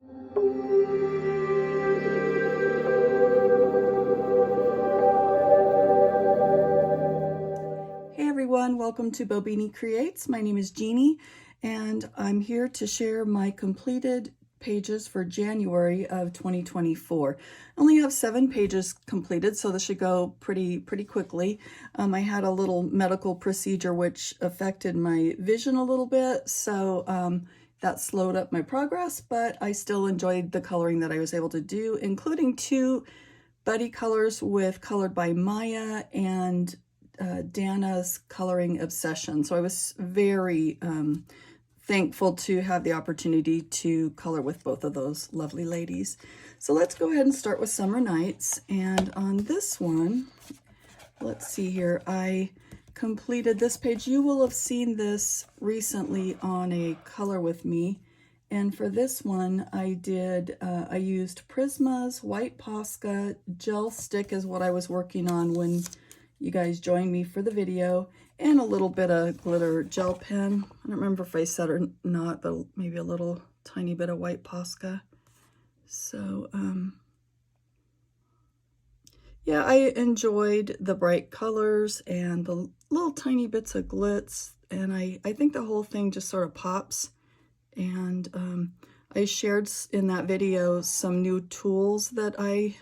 Hey everyone, welcome to Bobini Creates. My name is Jeannie and I'm here to share my completed pages for January of 2024. I only have 7 pages completed, so this should go pretty quickly. I had a little medical procedure which affected my vision a little bit, so that slowed up my progress, but I still enjoyed the coloring that I was able to do, including 2 buddy colors with Colored by Maya and Dana's Coloring Obsession. So I was very thankful to have the opportunity to color with both of those lovely ladies. So let's go ahead and start with Summer Nights. And on this one, let's see here, I completed this page. You will have seen this recently on a Color With Me. And for this one, I used Prisma's White Posca Gel Stick is what I was working on when you guys joined me for the video, and a little bit of glitter gel pen. I don't remember if I said or not, but maybe a little tiny bit of White Posca. So, yeah, I enjoyed the bright colors and the little tiny bits of glitz, and I think the whole thing just sort of pops. And I shared in that video some new tools that I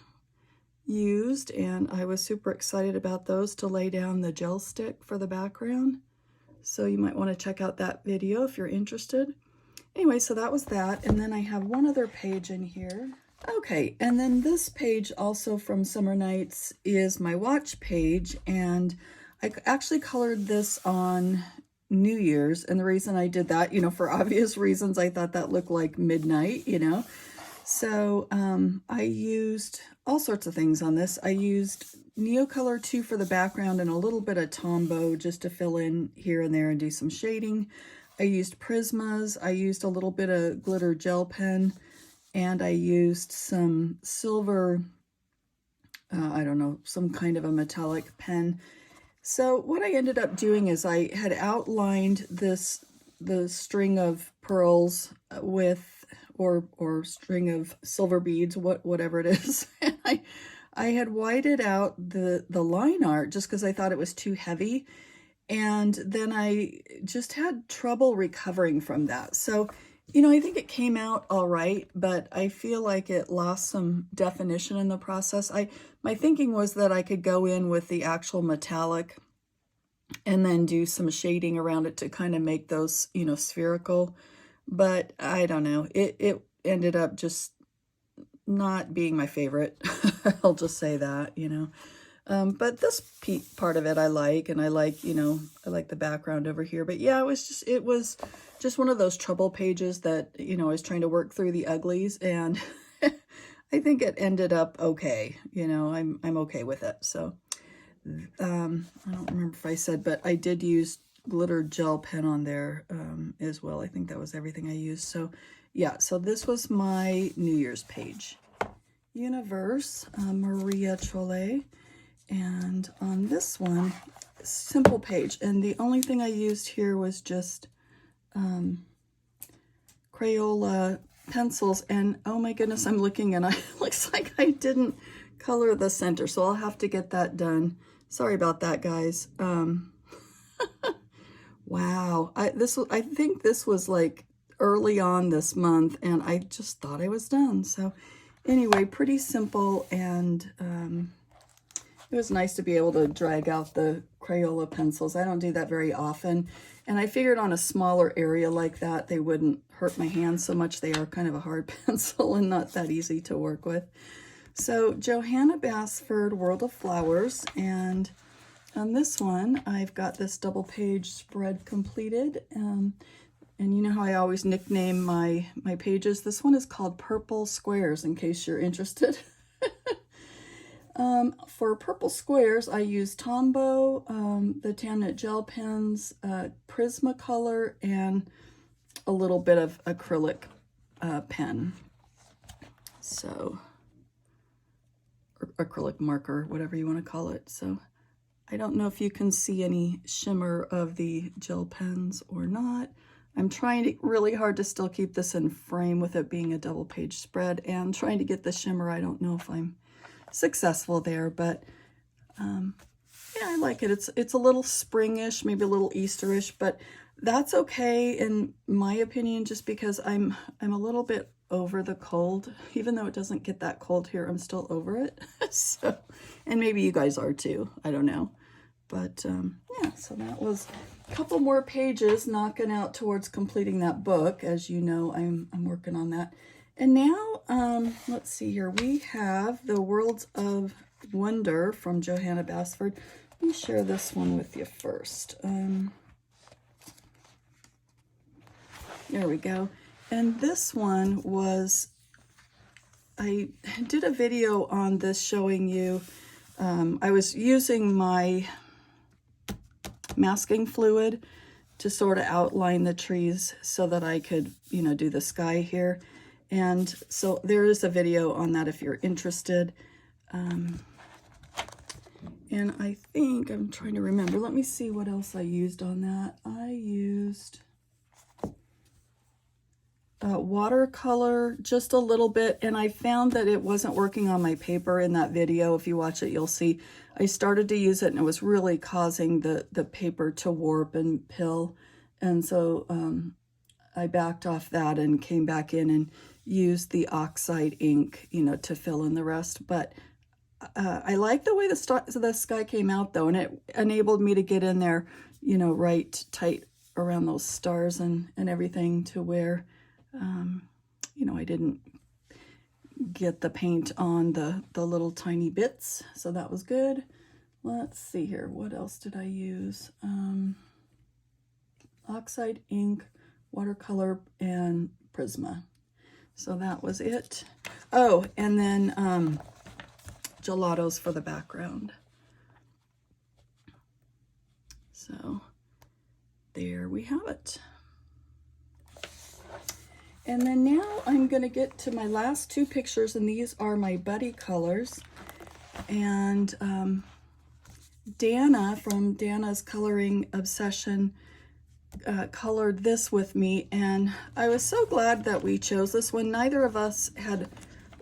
used, and I was super excited about those to lay down the gel stick for the background. So you might want to check out that video if you're interested. Anyway, so that was that. And then I have one other page in here. Okay, and then this page also from Summer Nights is my watch page, and I actually colored this on New Year's, and the reason I did that, for obvious reasons, I thought that looked like midnight, So I used all sorts of things on this. I used Neocolor 2 for the background and a little bit of Tombow just to fill in here and there and do some shading. I used Prismas. I used a little bit of glitter gel pen, and I used some silver, I don't know, some kind of a metallic pen. So what I ended up doing is I had outlined the string of pearls with, or string of silver beads, whatever it is. And I had whited out the line art just because I thought it was too heavy. And then I just had trouble recovering from that. So, I think it came out all right, but I feel like it lost some definition in the process. My thinking was that I could go in with the actual metallic and then do some shading around it to kind of make those, spherical. But I don't know, it ended up just not being my favorite. I'll just say that, but this part of it I like, and I like, I like the background over here. But yeah, it was just one of those trouble pages that, I was trying to work through the uglies, and I think it ended up okay. I'm okay with it. So I don't remember if I said, but I did use glitter gel pen on there as well. I think that was everything I used. So yeah, so this was my New Year's page. Universe, Maria Chole. And on this one, simple page. And the only thing I used here was just Crayola pencils. And oh my goodness, I'm looking and it looks like I didn't color the center. So I'll have to get that done. Sorry about that, guys. Wow, I think this was like early on this month, and I just thought I was done. So anyway, pretty simple, and it was nice to be able to drag out the Crayola pencils. I don't do that very often, and I figured on a smaller area like that, they wouldn't hurt my hands so much. They are kind of a hard pencil and not that easy to work with. So Johanna Basford, World of Flowers, and on this one, I've got this double page spread completed. And you know how I always nickname my pages? This one is called Purple Squares, in case you're interested. For Purple Squares, I use Tombow, the Tamnet gel pens, Prismacolor, and a little bit of acrylic pen. So, or acrylic marker, whatever you want to call it. So I don't know if you can see any shimmer of the gel pens or not. I'm trying really hard to still keep this in frame with it being a double page spread, and trying to get the shimmer. I don't know if I'm successful there, but yeah, I like it. It's a little springish, maybe a little Easterish, but that's okay in my opinion, just because I'm a little bit over the cold. Even though it doesn't get that cold here, I'm still over it. So, and maybe you guys are too, I don't know. But yeah, so that was a couple more pages knocking out towards completing that book. As you know, I'm working on that. And now, let's see here. We have The Worlds of Wonder from Johanna Basford. Let me share this one with you first. There we go. And this one was, I did a video on this showing you, I was using my masking fluid to sort of outline the trees so that I could, you know, do the sky here. And so there is a video on that if you're interested. And I think, I'm trying to remember, let me see what else I used on that. I used watercolor just a little bit, and I found that it wasn't working on my paper in that video. If you watch it, you'll see I started to use it and it was really causing the paper to warp and pill. And so I backed off that and came back in and used the oxide ink, you know, to fill in the rest. But I like the way the sky came out though, and it enabled me to get in there, you know, right tight around those stars and everything, to where you know, I didn't get the paint on the little tiny bits, so that was good. Let's see here, what else did I use? Oxide ink, watercolor, and Prisma. So that was it. Oh, and then gelatos for the background. So there we have it. And then now I'm going to get to my last two pictures, and these are my buddy colors. And Dana from Dana's Coloring Obsession colored this with me, and I was so glad that we chose this one. Neither of us had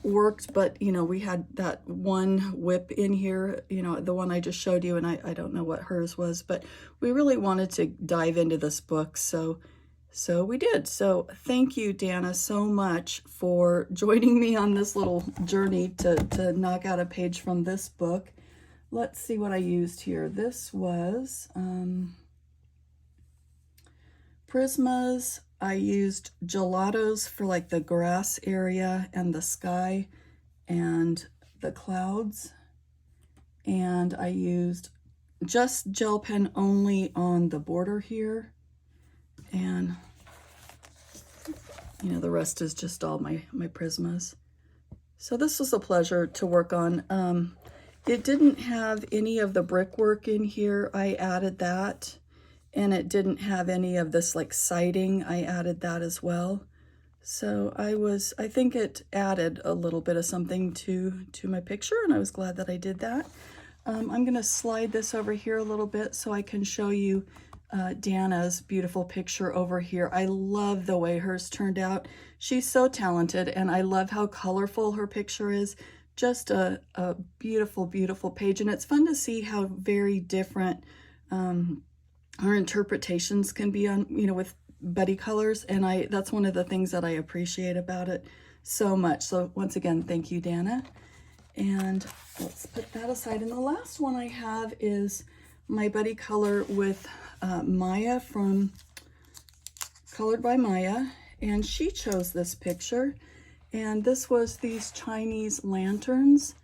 worked, but you know, we had that one whip in here, you know, the one I just showed you, and I don't know what hers was, but we really wanted to dive into this book, so we did. So thank you, Dana, so much for joining me on this little journey to knock out a page from this book. Let's see what I used here. This was Prismas. I used gelatos for like the grass area and the sky and the clouds. And I used just gel pen only on the border here. And, you know, the rest is just all my Prismas. So this was a pleasure to work on. It didn't have any of the brickwork in here. I added that. And it didn't have any of this like siding. I added that as well. So I think it added a little bit of something to my picture, and I was glad that I did that. I'm gonna slide this over here a little bit so I can show you Dana's beautiful picture over here. I love the way hers turned out. She's so talented, and I love how colorful her picture is. Just a beautiful, beautiful page, and it's fun to see how very different our interpretations can be on, you know, with buddy colors, and that's one of the things that I appreciate about it so much. So once again, thank you, Dana. And let's put that aside. And the last one I have is my buddy color with Maya from Colored by Maya, and she chose this picture, and this was these Chinese lanterns.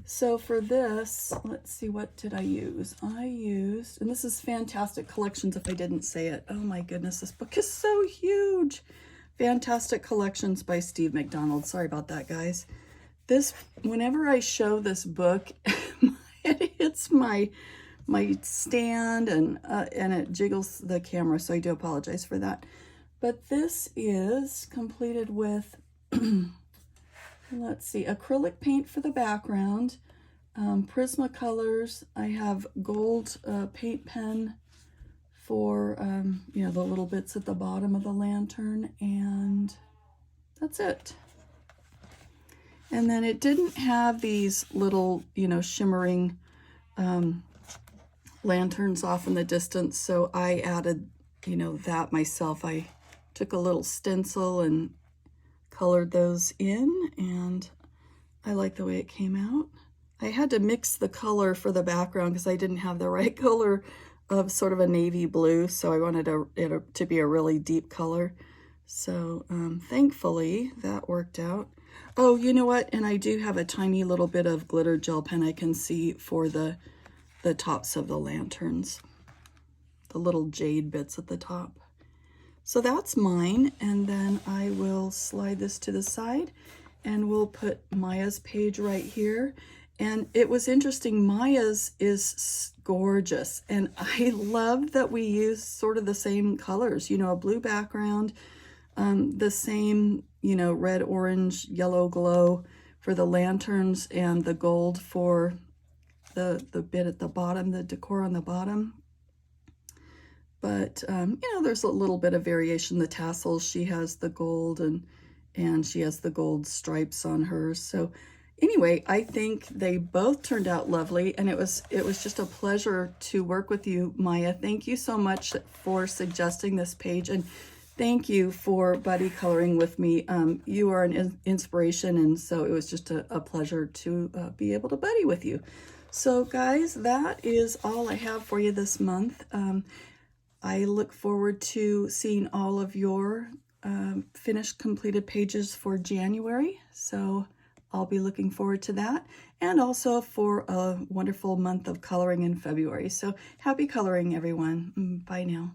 So for this, let's see, what did I use? I used, and this is Fantastic Collections if I didn't say it. Oh my goodness, this book is so huge. Fantastic Collections by Steve McDonald. Sorry about that, guys. This, whenever I show this book, it hits my stand and it jiggles the camera, so I do apologize for that. But this is completed with let's see, acrylic paint for the background, Prismacolors. I have gold paint pen for, you know, the little bits at the bottom of the lantern, and that's it. And then it didn't have these little, you know, shimmering lanterns off in the distance, so I added, you know, that myself. I took a little stencil and colored those in, and I like the way it came out. I had to mix the color for the background because I didn't have the right color of sort of a navy blue, so I wanted it to be a really deep color. So thankfully that worked out. Oh, you know what? And I do have a tiny little bit of glitter gel pen I can see for the tops of the lanterns, the little jade bits at the top. So that's mine, and then I will slide this to the side and we'll put Maya's page right here. And it was interesting, Maya's is gorgeous, and I love that we use sort of the same colors, you know, a blue background, the same, you know, red, orange, yellow glow for the lanterns, and the gold for the bit at the bottom, the decor on the bottom. But, you know, there's a little bit of variation. The tassels, she has the gold, and she has the gold stripes on hers. So anyway, I think they both turned out lovely, and it was just a pleasure to work with you, Maya. Thank you so much for suggesting this page, and thank you for buddy coloring with me. You are an inspiration, and so it was just a pleasure to be able to buddy with you. So guys, that is all I have for you this month. I look forward to seeing all of your finished completed pages for January. So I'll be looking forward to that, and also for a wonderful month of coloring in February. So happy coloring, everyone. Bye now.